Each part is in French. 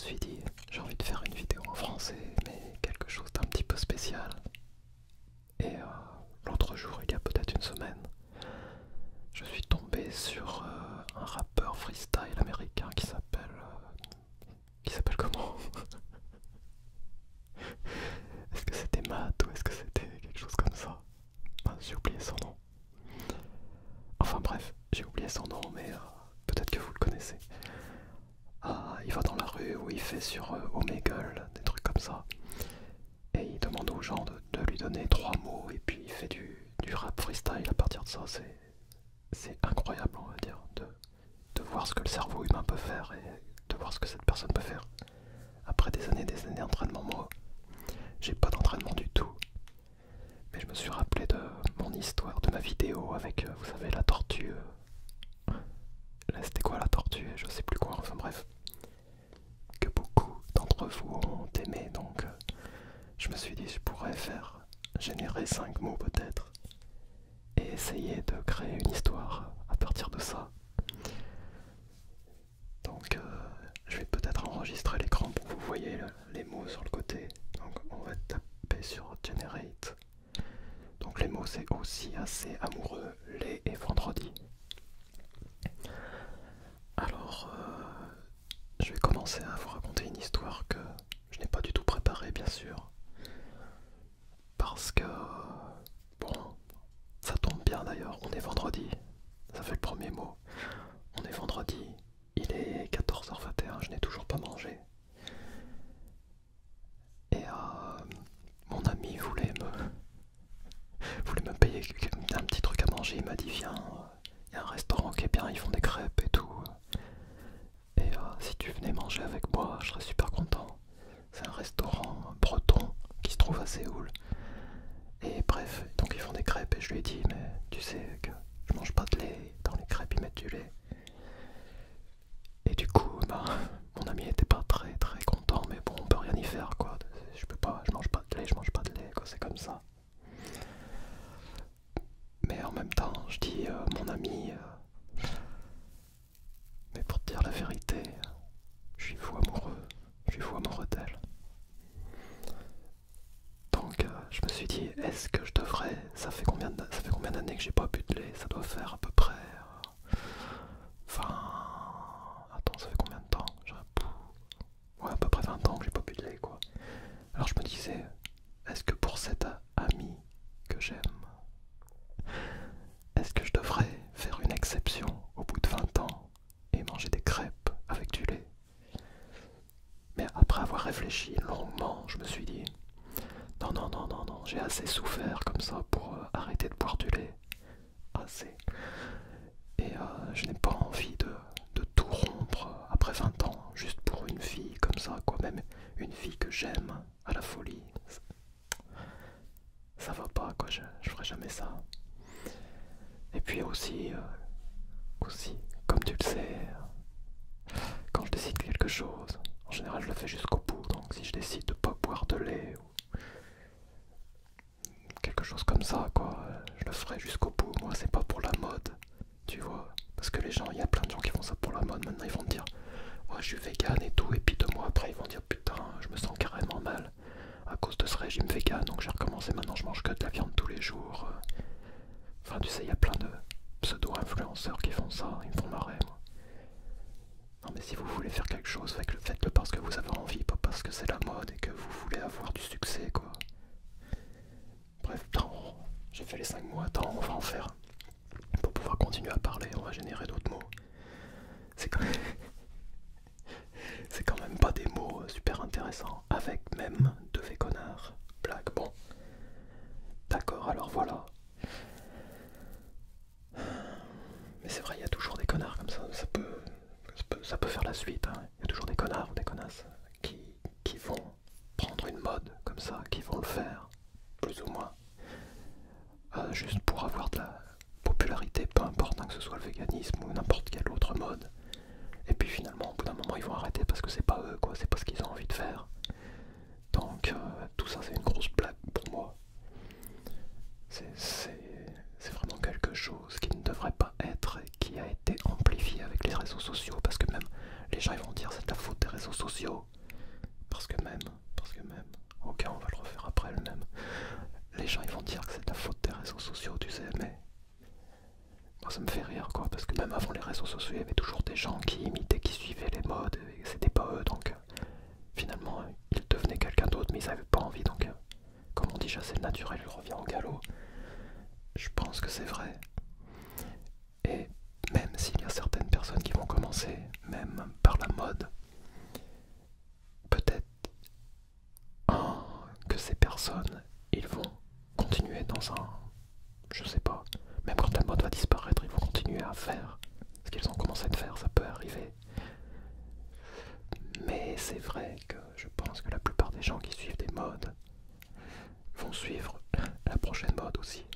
suis dit, j'ai envie de faire une vidéo en français, mais quelque chose d'un petit peu spécial. Et l'autre jour, il y a peut-être une semaine, je suis tombé sur un rappeur freestyle américain qui s'appelle... qui s'appelle comment? Est-ce que c'était Matt ou est-ce que c'était quelque chose comme ça? J'ai oublié son nom. Enfin bref, j'ai oublié son nom, mais peut-être que vous le connaissez. Il va dans la rue où il fait sur Omegle, des trucs comme ça. Et il demande aux gens de lui donner 3 mots et puis il fait du rap freestyle à partir de ça. C'est incroyable, on va dire, de voir ce que le cerveau humain peut faire et de voir ce que cette personne peut faire. Après des années d'entraînement, moi, j'ai pas d'entraînement du tout. Mais je me suis rappelé de mon histoire, de ma vidéo avec, vous savez, la tortue. Là, c'était quoi la tortue? Je sais plus quoi, enfin bref. Que beaucoup d'entre vous ont aimé, donc je me suis dit je pourrais générer 5 mots peut-être et essayer de créer une histoire à partir de ça. Donc je vais peut-être enregistrer l'écran pour que vous voyez les mots sur le côté. Donc on va taper sur Generate. Donc les mots c'est aussi assez amoureux, lait et vendredi. Alors je vais commencer à vous raconter une histoire que je n'ai pas du tout préparée bien sûr. Parce que, bon, ça tombe bien d'ailleurs, on est vendredi, ça fait le premier mot. On est vendredi, il est 14h21, je n'ai toujours pas mangé. Et mon ami voulait me payer un petit truc à manger, il m'a dit viens, il y a un restaurant qui est bien, ils font des crêpes et tout. Et si tu venais manger avec moi, je serais super content. C'est un restaurant breton qui se trouve à Séoul. Et bref, donc ils font des crêpes et je lui ai dit mais tu sais que je mange pas de lait, dans les crêpes ils mettent du lait. Et du coup, mon ami était pas très très content, mais bon on peut rien y faire quoi. Je mange pas de lait, je mange pas de lait quoi, c'est comme ça. Mais en même temps, je dis mon ami, mais pour te dire la vérité, je suis fou amoureux d'elle. Donc je me suis dit, est-ce que je devrais, ça fait combien d'années que j'ai pas bu de lait? Ça doit faire à peu près 20... Attends, ça fait combien de temps? Ouais, à peu près 20 ans que j'ai pas bu de lait quoi. Alors je me disais, est-ce que pour cette amie que j'aime, est-ce que je devrais faire une exception au bout de 20 ans et manger des crêpes avec du lait? Mais après avoir réfléchi longuement, je me suis dit, non, non, non, non, non, j'ai assez souffert comme ça pour arrêter de boire du lait. Assez. Et je n'ai pas envie de tout rompre après 20 ans, juste pour une fille comme ça, quoi. Même une fille que j'aime à la folie. Ça va pas, quoi, je ferai jamais ça. Et puis aussi, comme tu le sais, quand je décide quelque chose, en général je le fais jusqu'au bout. Donc si je décide de pas boire de lait ou quelque chose comme ça, quoi, je le ferai jusqu'au bout. Moi, c'est pas pour la mode, tu vois. Parce que les gens, il y a plein de gens qui font ça pour la mode. Maintenant, ils vont me dire, ouais, je suis vegan et tout. Et puis 2 mois après, ils vont dire, putain, je me sens carrément mal à cause de ce régime vegan. Donc j'ai recommencé. Maintenant, je mange que de la viande tous les jours. Enfin, tu sais, il y a plein de pseudo-influenceurs qui font ça. Ils me font marrer, moi. Non, mais si vous voulez faire quelque chose, faites-le parce que vous avez envie, pas parce que c'est la mode et que vous voulez avoir du succès, quoi. Bref, j'ai fait les 5 mois, attends, on va en faire. Pour pouvoir continuer à parler, on va générer d'autres mots. C'est quand même... c'est quand même pas des mots super intéressants. Avec même de faits connards. Blague, bon. D'accord, alors voilà. Mais c'est vrai, il y a toujours des connards comme ça. Ça peut faire la suite. Hein. Il y a toujours des connards ou des connasses qui vont prendre une mode comme ça, qui vont le faire, plus ou moins. Juste pour avoir de la popularité, peu importe hein, que ce soit le véganisme ou n'importe quelle autre mode. Et puis finalement, au bout d'un moment, ils vont arrêter parce que c'est pas eux, quoi, c'est pas ce qu'ils ont envie de faire. Donc tout ça, c'est une grosse blague pour moi. C'est vraiment quelque chose qui ne devrait pas être et qui a été amplifié avec les réseaux sociaux parce que même les gens ils vont dire c'est de la faute des réseaux sociaux. moi ça me fait rire quoi, parce que même avant les réseaux sociaux, il y avait toujours des gens qui imitaient, qui suivaient les modes, et c'était pas eux, donc finalement ils devenaient quelqu'un d'autre, mais ils avaient pas envie, donc comme on dit, chasser le naturel, il revient au galop. Je pense que c'est vrai. Et même s'il y a certaines personnes qui vont commencer, même par la mode, peut-être que ces personnes, ils vont continuer dans un... Je sais pas, même quand la mode va disparaître, ils vont continuer à faire ce qu'ils ont commencé à faire, ça peut arriver. Mais c'est vrai que je pense que la plupart des gens qui suivent des modes vont suivre la prochaine mode aussi.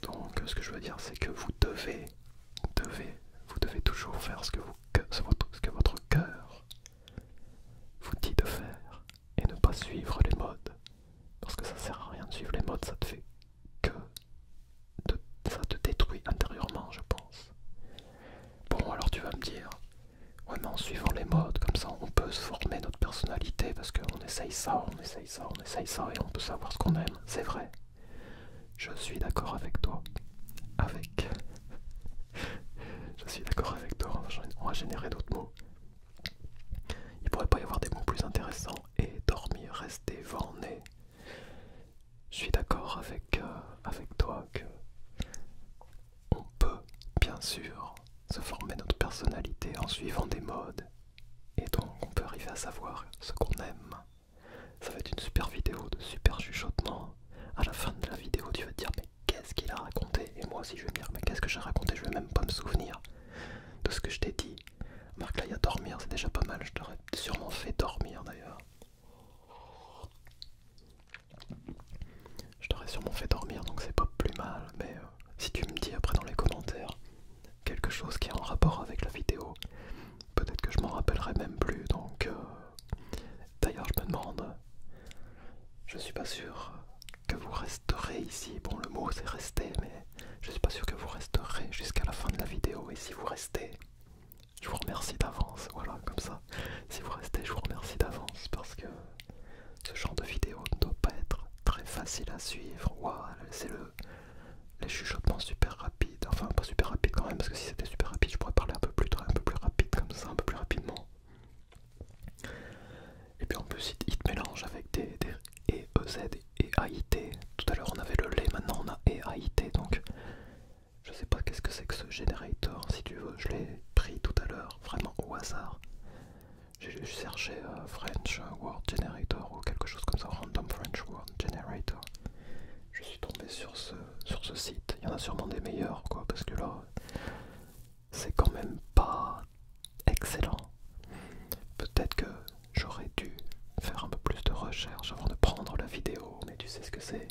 Donc ce que je veux dire, c'est que vous devez toujours faire ce que votre cœur vous dit de faire et ne pas suivre les modes. Parce que ça sert à rien de suivre les modes, ça te fait que ça te détruit intérieurement, je pense. Bon, alors tu vas me dire, ouais, mais en suivant les modes, comme ça on peut se former notre personnalité parce qu'on essaye ça, on essaye ça, on essaye ça et on peut savoir ce qu'on aime. C'est vrai. Je suis d'accord avec toi. Je suis d'accord avec toi, on va générer d'autres mots. Il pourrait pas y avoir des mots plus intéressants. Et dormir, rester vent nez. Je suis d'accord avec toi que on peut bien sûr se former notre personnalité en suivant des modes. Et donc on peut arriver à savoir ce qu'on aime. Ça va être une super vidéo de super chuchotement. À la fin de la vidéo tu vas te dire mais qu'est-ce qu'il a raconté? Et moi aussi je vais me dire mais qu'est-ce que j'ai raconté? Je vais même pas me souvenir de ce que je t'ai dit. Marc, là il y a dormir, c'est déjà pas mal. Je t'aurais sûrement fait dormir d'ailleurs. Je t'aurais sûrement fait dormir donc c'est pas plus mal. Mais si tu me dis après dans les commentaires quelque chose qui est en rapport avec la vidéo, peut-être que je m'en rappellerai même plus. Donc d'ailleurs je me demande, je suis pas sûr que vous resterez ici. Bon, le mot c'est rester, mais je suis pas sûr que vous resterez jusqu'à la fin de la vidéo. Et si vous restez, je vous remercie d'avance. Voilà, comme ça. Si vous restez, je vous remercie d'avance parce que ce genre de vidéo ne doit pas être très facile à suivre. Waouh, c'est les chuchotements super rapides. Enfin, pas super rapides quand même, parce que si c'était super rapide, je pourrais parler un peu plus rapide comme ça, un peu plus rapidement. Et puis en plus, il te mélange avec des EZ et AIT. Tout à l'heure on avait le lait, maintenant on a AIT, donc je sais pas qu'est-ce que c'est que ce generator. Si tu veux, je l'ai pris tout à l'heure, vraiment au hasard. J'ai cherché French Word Generator ou quelque chose comme ça, Random French Word Generator. Je suis tombé sur ce site. Il y en a sûrement des meilleurs, quoi, parce que là, c'est quand même pas excellent. Peut-être que j'aurais dû faire un peu plus de recherche avant de prendre la vidéo, mais tu sais ce que c'est.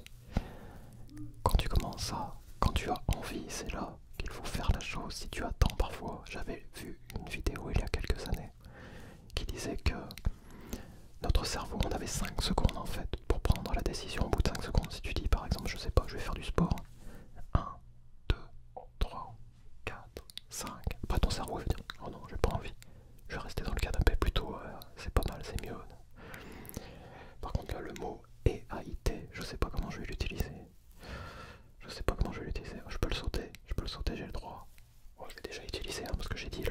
Quand tu commences quand tu as envie, c'est là qu'il faut faire la chose. Si tu attends parfois, j'avais vu une vidéo il y a quelques années qui disait que notre cerveau, on avait 5 secondes en fait pour prendre la décision. Au bout de 5 secondes, si tu dis par exemple, je sais pas, je vais faire du sport, 1, 2, 3, 4, 5, après ton cerveau va dire, oh non, j'ai pas envie, je vais rester dans le canapé plutôt, c'est pas mal, c'est mieux. Par contre là, le mot EAIT, je sais pas comment je vais l'utiliser. Je peux le sauter, j'ai le droit. Oh, je l'ai déjà utilisé parce que j'ai dit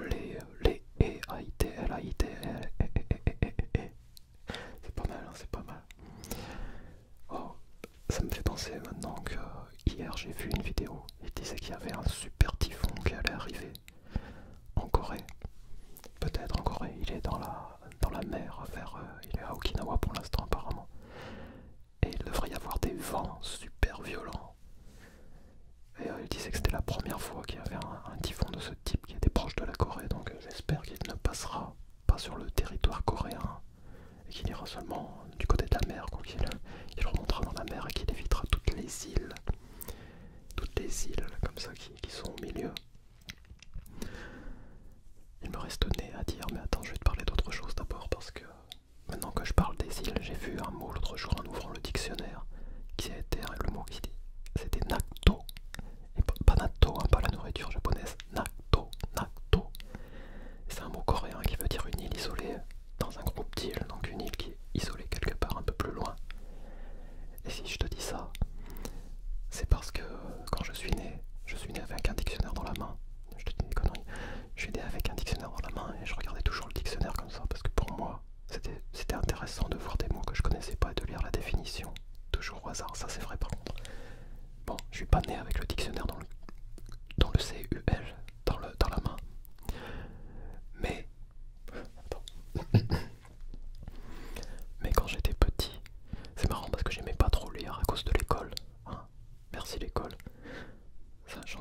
les EAIT, LAIT, c'est pas mal. Oh, ça me fait penser maintenant que hier j'ai vu une vidéo. Il disait qu'il y avait un super typhon qui allait arriver en Corée. Peut-être en Corée, il est dans la mer il est à Okinawa pour l'instant apparemment. Et il devrait y avoir des vents super violents. Et il disait que c'était la première fois qu'il y avait un typhon de ce type qui était proche de la Corée. Donc j'espère qu'il ne passera pas sur le territoire coréen et qu'il ira seulement du côté de la mer, quoi, qu'il remontera dans la mer et qu'il évitera toutes les îles comme ça qui sont au milieu. Il me reste nez à dire, mais attends, je vais te parler d'autre chose d'abord parce que maintenant que je parle des îles, j'ai vu un mot l'autre jour en ouvrant le dictionnaire qui a été le mot qui dit, c'était natto, et pas natto, hein, pas la nourriture japonaise,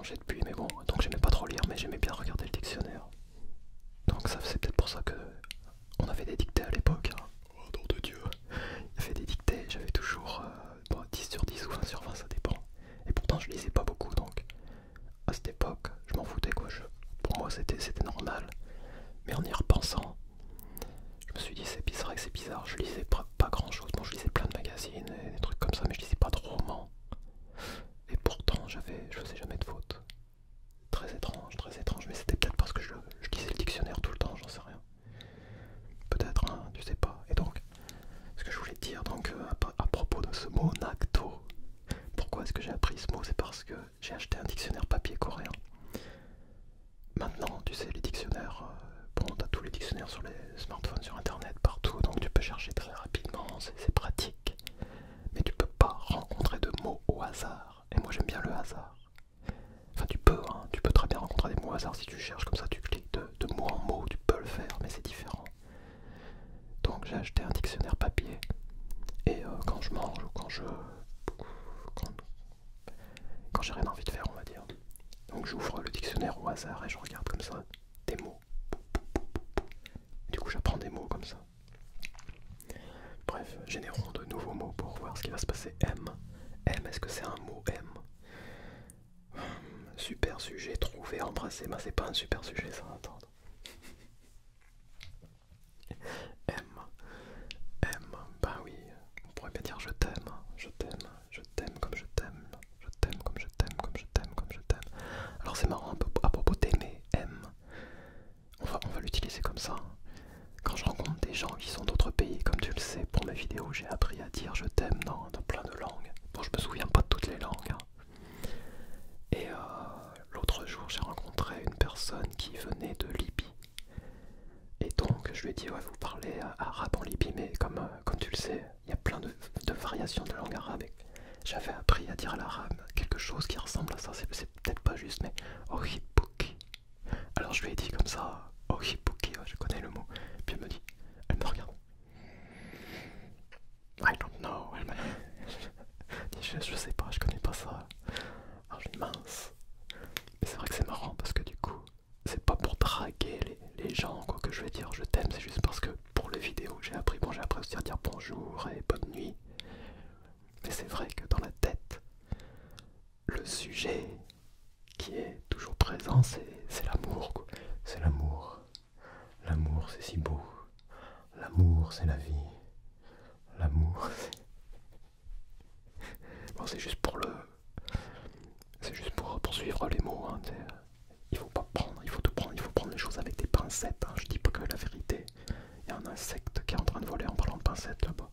changé depuis, mais bon, donc j'aimais pas trop lire, mais j'aimais bien regarder le dictionnaire. Donc ça c'est peut-être pour ça que on avait des dictées à l'époque. Hein. Oh nom de Dieu. Il y avait des dictées, j'avais toujours 10 sur 10 ou 20 sur 20, ça dépend. Et pourtant je lisais pas beaucoup, donc à cette époque, je m'en foutais quoi. Pour moi c'était normal. Mais en y repensant, je me suis dit c'est vrai que c'est bizarre, je lisais pas grand chose. Bon, je lisais plein de magazines et des trucs comme ça, mais je lisais pas de romans. Et pourtant je faisais jamais de fautes. Très étrange, mais c'était peut-être parce que je lisais le dictionnaire tout le temps, j'en sais rien. Peut-être, hein, tu sais pas. Et donc, ce que je voulais te dire, donc, à propos de ce mot Nakto, pourquoi est-ce que j'ai appris ce mot? C'est parce que j'ai acheté un dictionnaire papier coréen. Maintenant, tu sais, les dictionnaires, bon, t'as tous les dictionnaires sur les smartphones, sur internet, partout, donc tu peux chercher très rapidement, c'est pratique. Mais tu peux pas rencontrer de mots au hasard. Et moi j'aime bien le hasard. Enfin tu peux très bien rencontrer des mots au hasard si tu cherches comme ça, tu cliques de mot en mot, tu peux le faire, mais c'est différent. Donc j'ai acheté un dictionnaire papier, et quand je mange ou quand j'ai rien envie de faire, on va dire. Donc j'ouvre le dictionnaire au hasard et je regarde comme ça des mots. Du coup j'apprends des mots comme ça. Bref, générons de nouveaux mots pour voir ce qui va se passer. M. M, est-ce que c'est un mot M? Super sujet, trouver, embrasser. Ben c'est pas un super sujet ça, attendre. M. M, bah oui, on pourrait bien dire je t'aime, je t'aime, je t'aime comme je t'aime, je t'aime comme je t'aime, comme je t'aime, comme je t'aime. Alors c'est marrant à propos d'aimer, M, on va l'utiliser comme ça. Quand je rencontre des gens qui sont d'autres pays, comme tu le sais, pour mes vidéos, j'ai appris à dire je t'aime dans plein de langues. Bon, je me souviens pas de toutes les langues. Hein. Et l'autre jour, j'ai rencontré une personne qui venait de Libye. Et donc, je lui ai dit, ouais, vous parlez arabe en Libye, mais comme tu le sais, il y a plein de variations de langue arabe. J'avais appris à dire à l'arabe quelque chose qui ressemble à ça, c'est peut-être pas juste, mais Ohibuki. Alors je lui ai dit comme ça, Ohibuki, ouais, je connais le mot. Puis elle me regarde. I don't know. Je sais pas, je connais pas ça. Alors je dis mince. Mais c'est vrai que c'est marrant parce que du coup, c'est pas pour draguer les gens quoi que je vais dire je t'aime, c'est juste parce que pour les vidéos j'ai appris aussi à dire bonjour et bonne nuit. Mais c'est vrai que dans la tête, le sujet qui est toujours présent, c'est l'amour quoi. C'est l'amour. L'amour c'est si beau. L'amour c'est la vie. L'amour c'est... Bon, c'est juste pour suivre les mots. Hein, il faut pas prendre, il faut tout prendre, il faut prendre les choses avec des pincettes. Hein. Je dis pas que la vérité. Il y a un insecte qui est en train de voler en parlant de pincettes là-bas.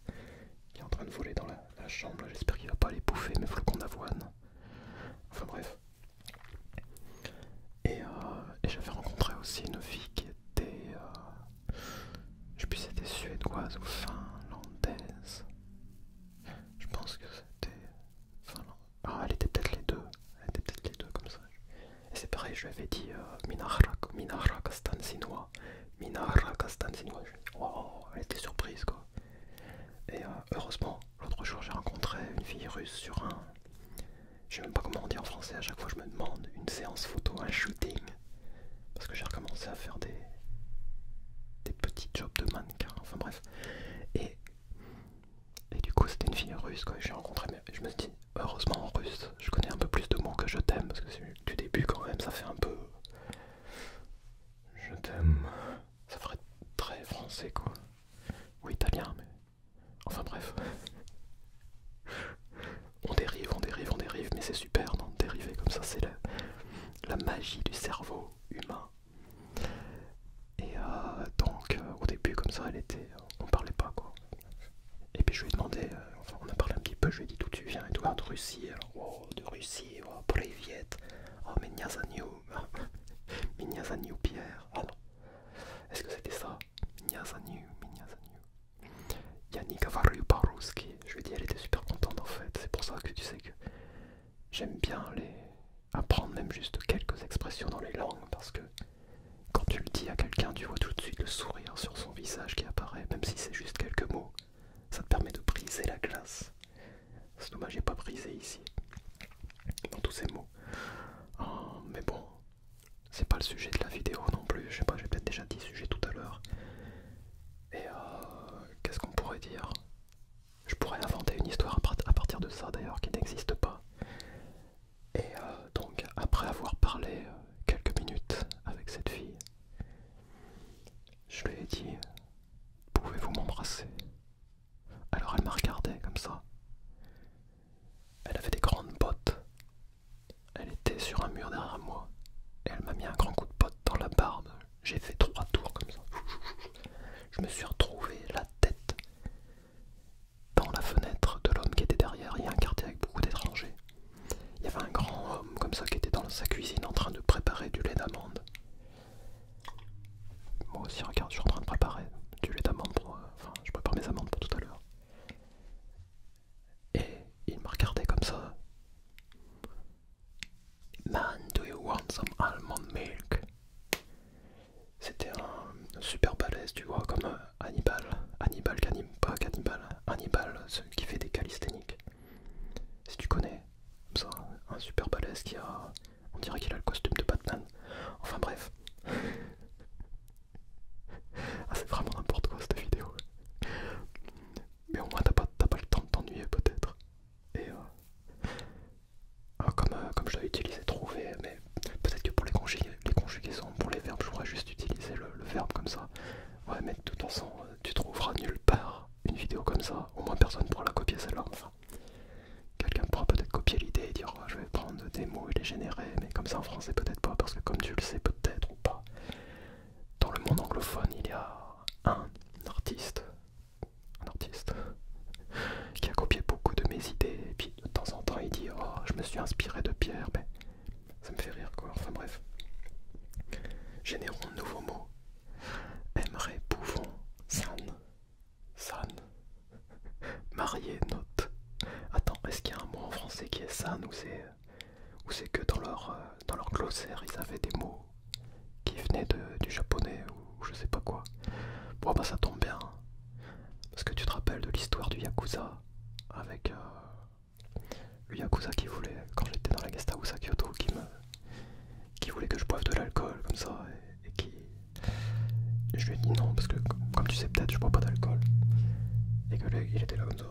Qui est en train de voler dans la chambre. J'espère qu'il va pas aller bouffer mes flocons d'avoine. Enfin bref. Et j'avais rencontré aussi une fille qui était... je sais plus si c'était suédoise ou finlandaise. Je pense que c'était... Ah, elle était peut-être les deux. Elle était peut-être les deux comme ça. Et c'est pareil, je lui avais dit Minahra Kastansinois. Minahra Kastansinois. Wow, elle était surprise quoi. Et heureusement, l'autre jour j'ai rencontré une fille russe sur un... Je sais même pas comment on dit en français, à chaque fois je me demande, une séance photo, un shooting. Parce que j'ai recommencé à faire des petits jobs de mannequin, enfin bref. Et du coup c'était une fille russe quoi, j'ai rencontré, mais je me suis dit, heureusement en russe, je connais un peu plus de mots que je t'aime, parce que du début quand même ça fait un peu... Je t'aime, ça ferait très français quoi. Ou italien, mais... Enfin bref. On dérive, mais c'est super, non? Dériver comme ça, c'est la magie du cerveau humain. Et donc, au début, comme ça, on parlait pas, quoi. Et puis je lui ai demandé, enfin, on a parlé un petit peu, je lui ai dit d'où tu viens et tout, de Russie. Alors, oh, de Russie, oh, Privet, oh, Mignazaniu Pierre. Ah non, est-ce que c'était ça? Mignazaniu. Yannick Avariu Parouski. Je lui ai dit, elle était super contente en fait. C'est pour ça que tu sais que j'aime bien apprendre même juste quelques expressions dans les langues, parce que quand tu le dis à quelqu'un, tu vois tout de suite le sourire sur son visage qui apparaît, même si c'est juste quelques mots. Ça te permet de briser la glace. C'est dommage, j'ai pas brisé ici. Dans tous ces mots. Oh, J'ai fait 3 tours comme ça. Je me suis retrouvé la tête dans la fenêtre de l'homme qui était derrière. Il y a un quartier avec beaucoup d'étrangers. Il y avait un grand homme comme ça qui était dans sa cuisine en train de préparer du lait d'amande. Moi aussi, regarde, je suis en train de préparer du lait d'amande pour... enfin, je prépare mes amandes pour tout à l'heure. Et il m'a regardé comme ça. Man, do you want some almond milk? C'était un super balèze, tu vois, comme Hannibal. Pas Cannibal, Hannibal, celui qui fait des calisthéniques. Si tu connais, comme ça, un super balèze qui a... On dirait qu'il a le costume de Batman. Enfin bref. Ah, c'est vraiment n'importe quoi cette vidéo. Mais au moins t'as pas le temps de t'ennuyer peut-être. Et comme je dois utiliser trouver, mais peut-être que pour les conjugaisons, pour les verbes, je pourrais juste utiliser le verbe comme ça. Ouais, mais de toute façon, tu trouveras nulle part une vidéo comme ça. Au moins personne pourra la copier celle-là. Enfin, quelqu'un pourra peut-être copier l'idée et dire oh, je vais prendre des mots et les générer, mais comme ça en français peut-être pas, parce que comme tu le sais peut-être ou pas, dans le monde anglophone il y a un artiste qui a copié beaucoup de mes idées, et puis de temps en temps il dit oh je me suis inspiré de Pierre, mais ça me fait rire quoi, enfin bref. Générons de nouveaux mots. Aimerait, pouvons, san, marié, note. Attends, est-ce qu'il y a un mot en français qui est san ou c'est que dans leur glossaire ils avaient des mots qui venaient du japonais ou je sais pas quoi. Bon bah ça tombe bien, parce que tu te rappelles de l'histoire du Yakuza avec le Yakuza qui voulait, quand j'étais dans la guest house à Kyoto, qui voulait que je boive de l'alcool comme ça et qui... Et je lui ai dit non parce que comme tu sais peut-être je bois pas d'alcool. Et que là, il était là comme ça.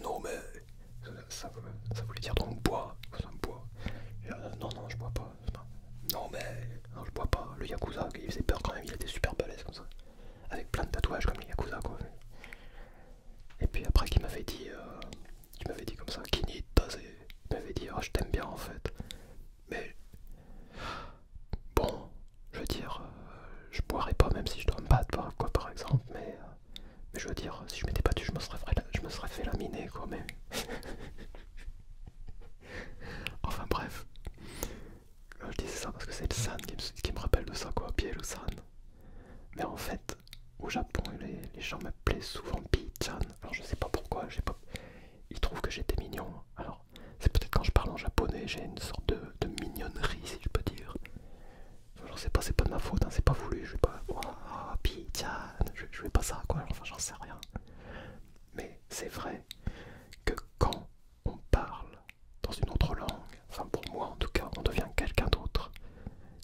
Non mais ça voulait dire donc bois, ça me boit. Non je bois pas. Non mais non je bois pas. Le Yakuza il faisait peur quand même, il était super balèze comme ça. Avec plein de tatouages comme les Yakuza quoi. Et puis après qu'il m'avait dit comme ça, Kini Tase, il m'avait dit oh je t'aime bien en fait. Mais bon, je veux dire, je boirais pas même si je dois me battre par exemple, mais je veux dire, si je m'étais battu, je me serais fait laminer quoi, mais... Enfin bref, je disais ça parce que c'est le san qui me rappelle de ça quoi, Biel ou san. Mais en fait, au Japon, les gens m'appelaient souvent Pi-chan, alors je sais pas pourquoi, ils trouvent que j'étais mignon, alors c'est peut-être quand je parle en japonais, j'ai une sorte de mignonnerie si je peux dire. J'en sais pas, c'est pas de ma faute, hein, c'est pas voulu, je vais pas... Oh, Pi-chan, je vais pas ça quoi, enfin j'en sais rien. Mais c'est vrai que quand on parle dans une autre langue, enfin pour moi en tout cas, on devient quelqu'un d'autre.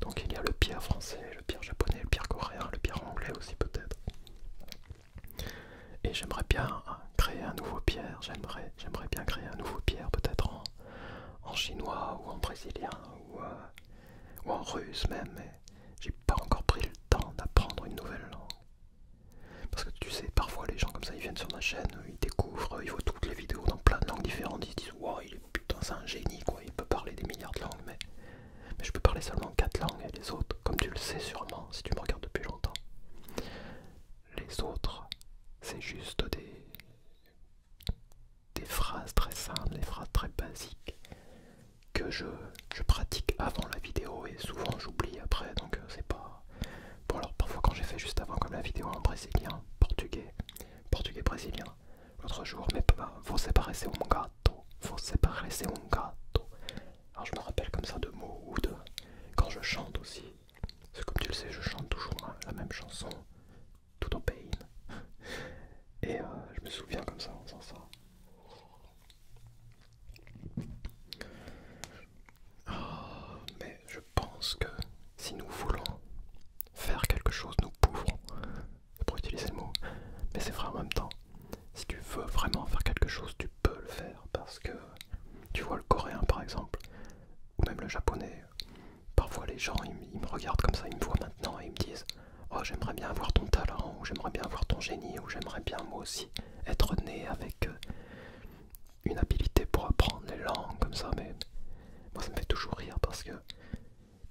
Donc il y a le Pierre français, le Pierre japonais, le Pierre coréen, le Pierre anglais aussi peut-être. Et j'aimerais bien créer un nouveau Pierre, j'aimerais bien créer un nouveau Pierre peut-être en chinois ou en brésilien ou en russe même, mais j'ai pas encore pris le temps d'apprendre une nouvelle langue. Parce que tu sais, parfois les gens comme ça, ils viennent sur ma chaîne, ils découvrent, ils voient toutes les vidéos dans plein de langues différentes, ils se disent wow, putain, c'est un génie quoi, il peut parler des milliards de langues, mais je peux parler seulement 4 langues et les autres, comme tu le sais sûrement, si tu me regardes depuis longtemps, les autres, c'est juste des phrases très simples, des phrases très basiques que je pratique avant la vidéo et souvent j'oublie après, donc c'est pas... Bon alors parfois quand j'ai fait juste avant comme la vidéo en brésilien, portugais brésilien, l'autre jour, mais você parece un gato, você parece un gato. Alors je me rappelle comme ça de mots ou de... Quand je chante aussi, parce que comme tu le sais je chante toujours la même chanson, tout en pain. Et je me souviens comme ça en faisant ça. Mais je pense que si nous voulons faire quelque chose, nous pouvons. Pour utiliser le mot. Mais c'est vrai en même temps. Si tu veux vraiment faire quelque chose, tu peux le faire. Parce que tu vois le coréen par exemple, ou même le japonais. Parfois les gens ils me regardent comme ça, ils me voient maintenant et ils me disent oh j'aimerais bien avoir ton talent, ou j'aimerais bien avoir ton génie, ou j'aimerais bien moi aussi être né avec une habilité pour apprendre les langues comme ça. Mais moi ça me fait toujours rire parce que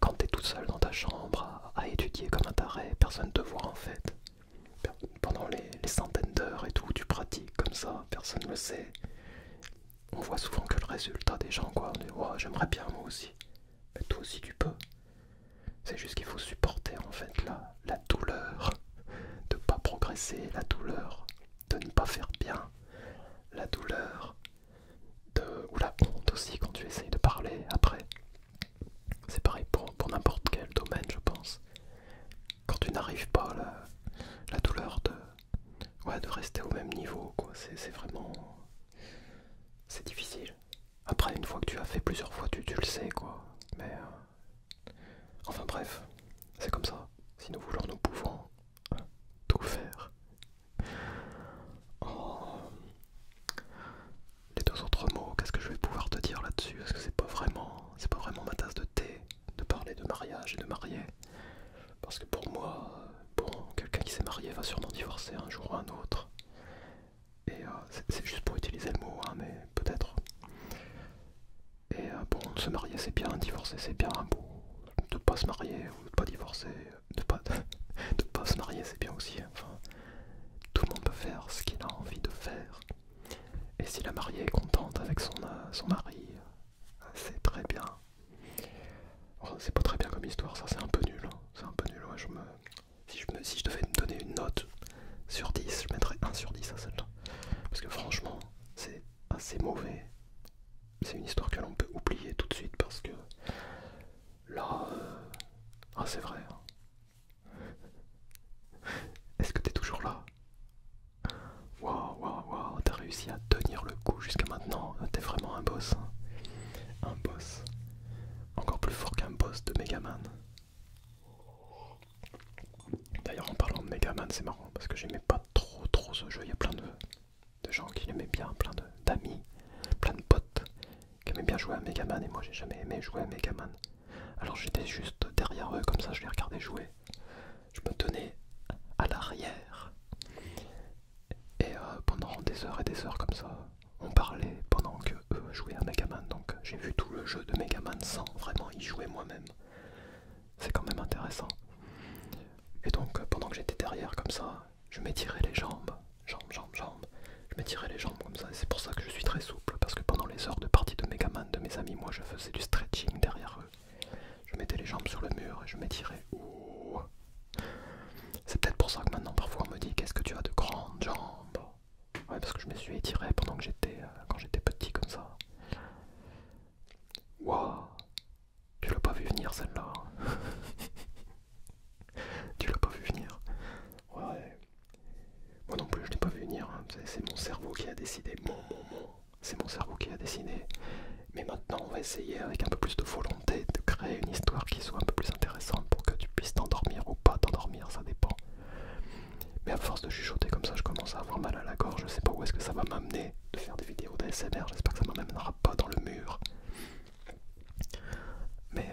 quand t'es toute seule dans ta chambre vrai, personne te voit en fait. Pendant les centaines d'heures et tout, tu pratiques comme ça, personne ne le sait. On voit souvent que le résultat des gens, quoi. On dit, ouais, j'aimerais bien moi aussi. Mais toi aussi tu peux. C'est juste qu'il faut supporter en fait la douleur de ne pas progresser, la douleur de ne pas faire bien, la douleur ou la honte aussi quand tu essayes de parler après. C'est pareil pour n'importe quel domaine, je pense. Quand tu n'arrives pas, la douleur de rester au même niveau, quoi. C'est vraiment... C'est difficile. Après, une fois que tu as fait plusieurs fois, tu le sais, quoi. Mais... enfin bref, c'est comme ça. Si nous voulons, nous pouvons tout faire. Oh. Les deux autres mots, qu'est-ce que je vais pouvoir te dire là-dessus? Parce que c'est pas vraiment ma tasse de thé de parler de mariage et de marier. Parce que pour moi, bon, quelqu'un qui s'est marié va sûrement divorcer un jour ou un autre. Et c'est juste pour utiliser le mot, hein, mais peut-être. Et bon, se marier c'est bien, divorcer c'est bien. Bon, de pas se marier ou de pas divorcer, de pas se marier c'est bien aussi. Enfin, tout le monde peut faire ce qu'il a envie de faire. Et si la mariée est contente avec son mari, c'est très bien. Oh, c'est pas très bien comme histoire, ça c'est un peu nul. Hein. C'est un peu nul, ouais, si je devais me donner une note sur 10, je mettrais 1 sur 10 à celle-là. Parce que franchement, c'est assez mauvais. C'est une histoire que l'on peut oublier tout de suite parce que là, ah c'est vrai. Hein. Est-ce que t'es toujours là? Waouh, waouh, waouh, t'as réussi à tenir le coup jusqu'à maintenant. T'es vraiment un boss. Hein. Un boss. Encore plus fort qu'un boss de Megaman. D'ailleurs, en parlant de Megaman, c'est marrant parce que j'aimais pas trop ce jeu. Il y a plein de gens qui l'aimaient bien, plein d'amis, plein de potes qui aimaient bien jouer à Megaman et moi j'ai jamais aimé jouer à Megaman. Alors j'étais juste derrière eux, comme ça je les regardais jouer. Je me tenais à l'arrière. Et pendant des heures et des heures comme ça, on parlait pendant que eux jouaient à Megaman. Donc j'ai vu tout le jeu de Megaman sans vraiment y jouer moi-même. C'est quand même intéressant. Et donc pendant que j'étais derrière comme ça, je m'étirais les jambes. Jambes. Je m'étirais les jambes comme ça. Et c'est pour ça que je suis très souple. Parce que pendant les heures de partie de Megaman de mes amis, moi je faisais du stretching derrière eux. Je mettais les jambes sur le mur et je m'étirais. Ouh. C'est peut-être pour ça que maintenant parfois on me dit qu'est-ce que tu as de grandes jambes. Ouais, parce que je me suis étiré pendant que quand j'étais petit comme ça. Waouh. Tu l'as pas vu venir celle-là. Tu l'as pas vu venir. Ouais. Moi non plus je l'ai pas vu venir. Hein. C'est mon cerveau qui a décidé. C'est mon cerveau qui a décidé. Mais maintenant on va essayer avec un peu plus de volonté de créer une histoire qui soit un peu plus intéressante pour que tu puisses t'endormir ou pas t'endormir, ça dépend. Mais à force de chuchoter comme ça, je commence à avoir mal à la gorge, je sais pas où est-ce que ça va m'amener de faire des vidéos d'ASMR, j'espère que ça m'amènera pas dans le mur. Mais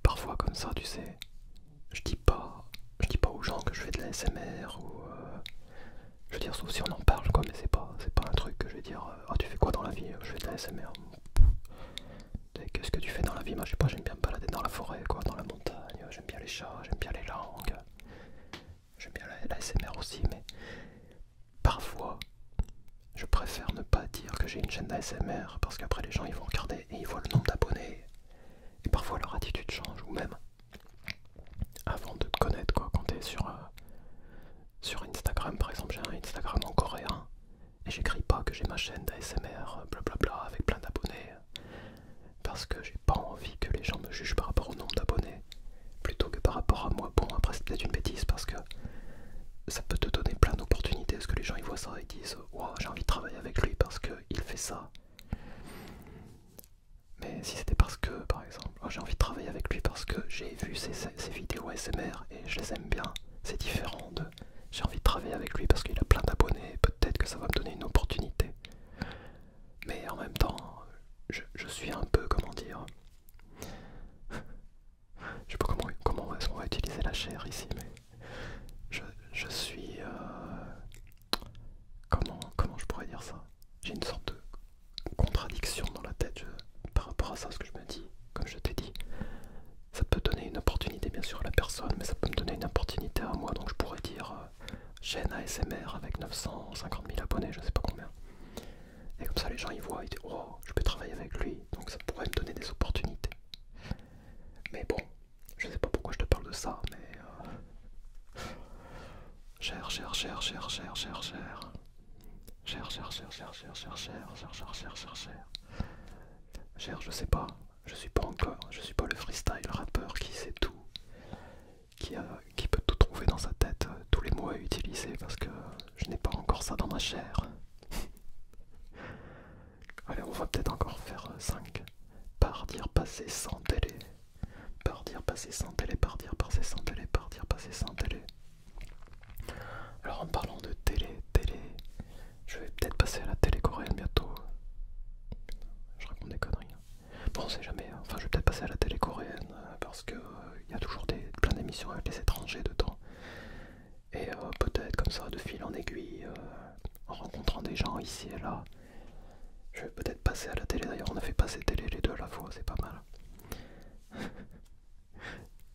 parfois comme ça, tu sais, je dis pas aux gens que je fais de l'ASMR ou... je veux dire, sauf si on en parle quoi, mais c'est pas un truc que je vais dire, ah tu fais quoi dans la vie? Je fais de l'ASMR. Qu'est-ce que tu fais dans la vie? Moi je sais pas, j'aime bien me balader dans la forêt, quoi, dans la montagne, j'aime bien les chats, j'aime bien les langues, j'aime bien la SMR aussi, mais parfois je préfère ne pas dire que j'ai une chaîne d'ASMR parce qu'après les gens ils vont regarder et ils voient le nombre d'abonnés et parfois leur attitude change, ou même avant de te connaître, quoi, quand t'es sur Instagram par exemple, j'ai un Instagram en coréen et j'écris pas que j'ai ma chaîne d'ASMR blablabla avec plein d'abonnés. Parce que j'ai pas envie que les gens me jugent par rapport au nombre d'abonnés plutôt que par rapport à moi. Bon, après c'est peut-être une bêtise parce que ça peut te donner plein d'opportunités parce que les gens ils voient ça et disent wow, j'ai envie de travailler avec lui parce qu'il fait ça. Mais si c'était parce que, par exemple, oh, j'ai envie de travailler avec lui parce que j'ai vu ses vidéos ASMR et je les aime bien, c'est différent de j'ai envie de travailler avec lui parce qu'il a plein d'abonnés, peut-être que ça va me donner une opportunité. Mais en même temps, je suis un peu, comment dire, je sais pas comment est-ce qu'on va utiliser la chair ici, mais je suis, comment je pourrais dire ça? J'ai une sorte de contradiction dans la tête par rapport à ça, ce que je me dis, comme je t'ai dit. Ça peut donner une opportunité bien sûr à la personne, mais ça peut me donner une Mais bon, je sais pas pourquoi je te parle de ça, mais cher, cher, cher, cher, cher, cher, cher. Cher, cher, cher, cher, cher, cher, cher, cher, cher, cher, cher, cher. Cher, je sais pas, je suis pas le freestyle rappeur qui sait tout, qui peut tout trouver dans sa tête, tous les mots à utiliser parce que je n'ai pas encore ça dans ma chair. Allez, on va peut-être encore faire 5. Par dire passer sans télé. Par dire passer sans télé, par dire passer sans télé, par dire passer sans télé. Alors en parlant de télé, je vais peut-être passer à la télé coréenne bientôt. Je raconte des conneries. Bon, on sait jamais. Enfin, je vais peut-être passer à la télé coréenne parce que il y a toujours plein d'émissions avec les étrangers dedans. Et peut-être comme ça, de fil en aiguille, en rencontrant des gens ici et là, je vais peut-être passer à la télé. D'ailleurs, on a fait passer télé les deux à la fois, c'est pas mal.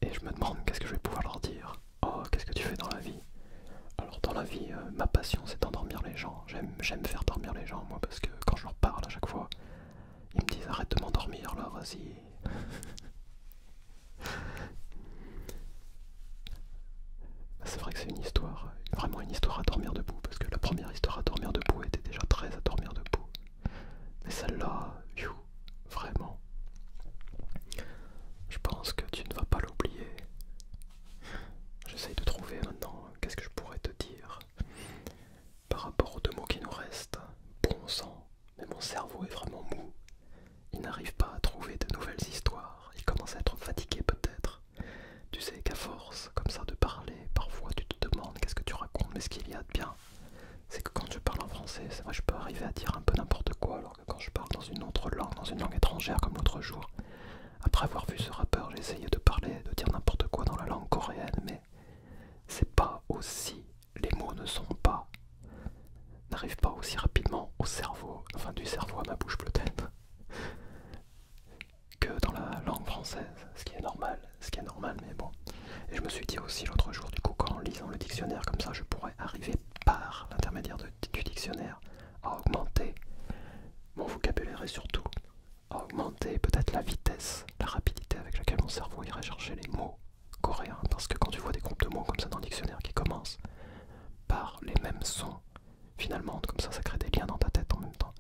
Et je me demande qu'est-ce que je vais pouvoir leur dire. Oh, qu'est-ce que tu fais dans la vie? Alors dans la vie, ma passion c'est d'endormir les gens. J'aime faire dormir les gens moi parce que quand je leur parle à chaque fois, ils me disent arrête de m'endormir là, vas-y. C'est vrai que c'est une histoire, vraiment une histoire à dormir debout parce que la première histoire à dormir debout était déjà très à dormir debout. Mais celle-là, vraiment, je pense que tu ne vas pas l'oublier. J'essaye de trouver maintenant qu'est-ce que je pourrais te dire par rapport aux deux mots qui nous restent. Bon sang, mais mon cerveau est vraiment mou. Il n'arrive pas à trouver de nouvelles histoires. Il commence à être fatigué peut-être. Tu sais qu'à force comme ça de parler, parfois tu te demandes qu'est-ce que tu racontes, mais ce qu'il y a de bien, c'est que quand je parle en français, c'est vrai, je peux arriver à dire un peu n'importe quoi, alors que quand je parle dans une autre langue, dans une langue étrangère comme l'autre jour, après avoir vu ce rappeur, j'ai essayé de parler, de dire n'importe quoi dans la langue coréenne, mais c'est pas aussi, les mots n'arrivent pas aussi rapidement au cerveau, enfin du cerveau à ma bouche peut-être, que dans la langue française, ce qui est normal, mais bon. Et je me suis dit aussi l'autre jour, du coup, qu'en lisant le dictionnaire comme ça, je pourrais arriver par l'intermédiaire du dictionnaire à augmenter mon vocabulaire et surtout à augmenter peut-être la vitesse, la rapidité avec laquelle mon cerveau irait chercher les mots coréens. Parce que quand tu vois des groupes de mots comme ça dans le dictionnaire qui commencent par les mêmes sons, finalement, comme ça crée des liens dans ta tête en même temps.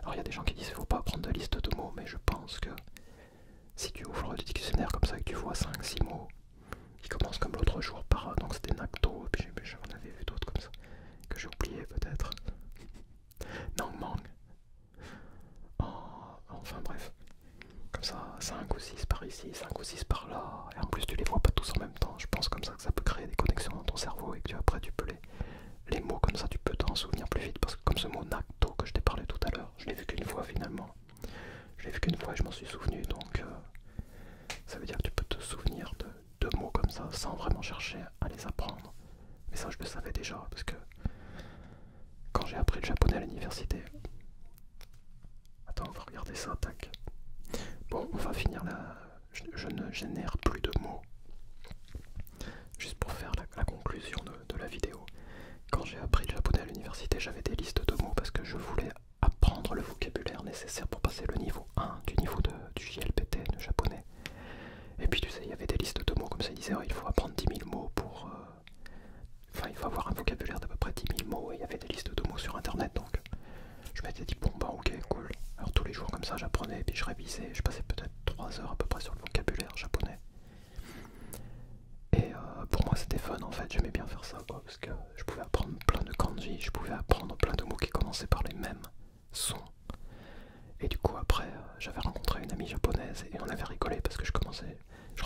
Alors il y a des gens qui disent qu'il ne faut pas prendre de liste de mots, mais je pense que si tu ouvres le dictionnaire comme ça et que tu vois 5-6 mots, qui commencent comme l'autre jour par, donc c'était Nakto, et puis j'en avais vu d'autres comme ça, que j'ai oublié peut-être. Nangmang. Enfin bref, comme ça, 5 ou 6 par ici, 5 ou 6 par là, et en plus tu les vois pas tous en même temps. Je pense comme ça que ça peut créer des connexions dans ton cerveau et que après tu peux les mots comme ça, tu peux t'en souvenir plus vite. Parce que comme ce mot Nakto que je t'ai parlé tout à l'heure, je l'ai vu qu'une fois finalement. Je l'ai vu qu'une fois et je m'en suis souvenu, donc ça veut dire que tu peux te souvenir de mots comme ça sans vraiment chercher à les apprendre. Mais ça je le savais déjà parce que quand j'ai appris le japonais à l'université... Attends, on va regarder ça, tac. Bon, on va finir là. Je ne génère plus de mots. Juste pour faire la conclusion de la vidéo. Quand j'ai appris le japonais à l'université, j'avais des listes de mots parce que je voulais apprendre le vocabulaire nécessaire pour passer le niveau 1 du niveau du JLPT, de japonais. Et puis tu sais, il y avait des listes de mots comme ça, ils disaient oh, il faut apprendre 10 000 mots pour... Enfin, il faut avoir un vocabulaire d'à peu près 10 000 mots, et il y avait des listes de mots sur internet, donc je m'étais dit bon bah ok, cool. Alors tous les jours comme ça, j'apprenais, et puis je révisais, je passais peut-être 3 heures à peu près sur le vocabulaire japonais. Et pour moi c'était fun en fait, j'aimais bien faire ça quoi, parce que je pouvais apprendre plein de kanji, je pouvais apprendre plein de mots qui commençaient par les mêmes sons. Et du coup après, j'avais rencontré une amie japonaise et on avait rigolé parce que je remarquais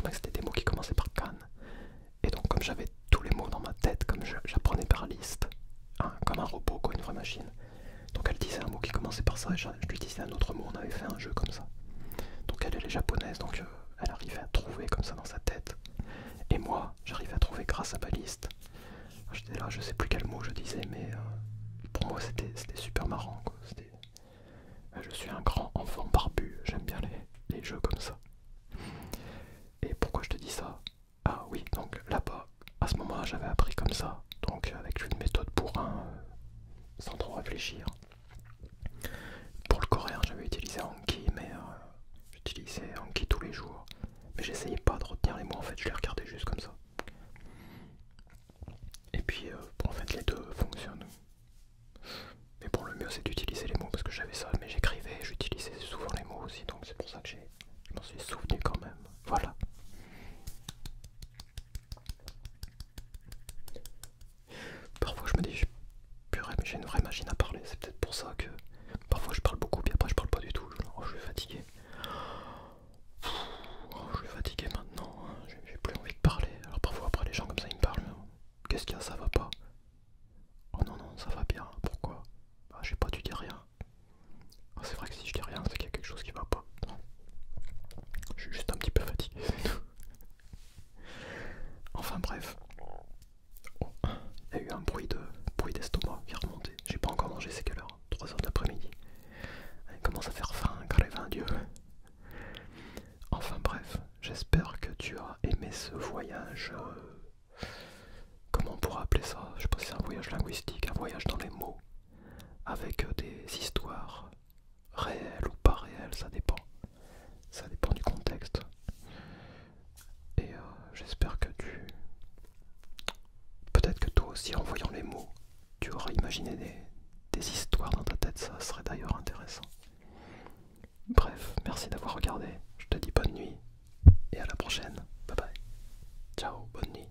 que c'était des mots qui commençaient par kan. Et donc comme j'avais tous les mots dans ma tête, comme j'apprenais par liste, hein, comme un robot quoi, une vraie machine. Donc elle disait un mot qui commençait par ça et je lui disais un autre mot, on avait fait un jeu comme ça. Donc elle est japonaise, donc elle arrivait à trouver comme ça dans sa tête. Et moi, j'arrivais à trouver grâce à ma liste. J'étais là, je sais plus quel mot je disais, mais pour moi c'était super marrant quoi. Je suis un grand enfant barbu, j'aime bien les jeux comme ça. Et pourquoi je te dis ça? Ah oui, donc là-bas, à ce moment-là, j'avais appris comme ça, donc avec une méthode bourrin, sans trop réfléchir. Pour le coréen, j'avais utilisé Anki, mais j'utilisais Anki tous les jours. Mais j'essayais pas fait je l'ai regardé juste comme ça. Et puis en fait les deux fonctionnent. Mais bon, le mieux c'est d'utiliser les mots parce que j'avais ça, mais j'écrivais, j'utilisais souvent les mots aussi, donc c'est pour ça que je m'en suis souvenu quand même. Voilà. Parfois je me dis, purée, mais j'ai une vraie machine à parler, c'est peut-être pour ça que parfois je parle beaucoup, puis après je parle pas du tout. Oh, je suis fatigué. Oh, je suis fatigué maintenant, hein. J'ai plus envie de parler. Alors parfois après les gens comme ça ils me parlent, qu'est-ce qu'il y a, ça va pas? Oh non, non, ça va bien, pourquoi? Bah, je sais pas, tu dis rien. Ah, c'est vrai que si je dis rien, c'est qu'il y a quelque chose qui va pas. Je suis juste un petit peu fatigué, c'est tout. Enfin bref. Oh, il y a eu un bruit d'estomac qui est remonté. J'ai pas encore mangé, c'est quelle heure? 3 heures d'après-midi. Il commence à faire faim, crève un dieu. Enfin bref, j'espère que tu as aimé ce voyage. Comment on pourrait appeler ça? Je sais pas si c'est un voyage linguistique, un voyage dans les mots, avec des histoires réelles ou pas réelles, ça dépend. Ça dépend du contexte. Et j'espère que peut-être que toi aussi, en voyant les mots, tu auras imaginé des histoires dans ta tête, ça serait d'ailleurs intéressant. Bref, merci d'avoir regardé, je te dis bonne nuit, et à la prochaine. Bye bye. Ciao, bonne nuit.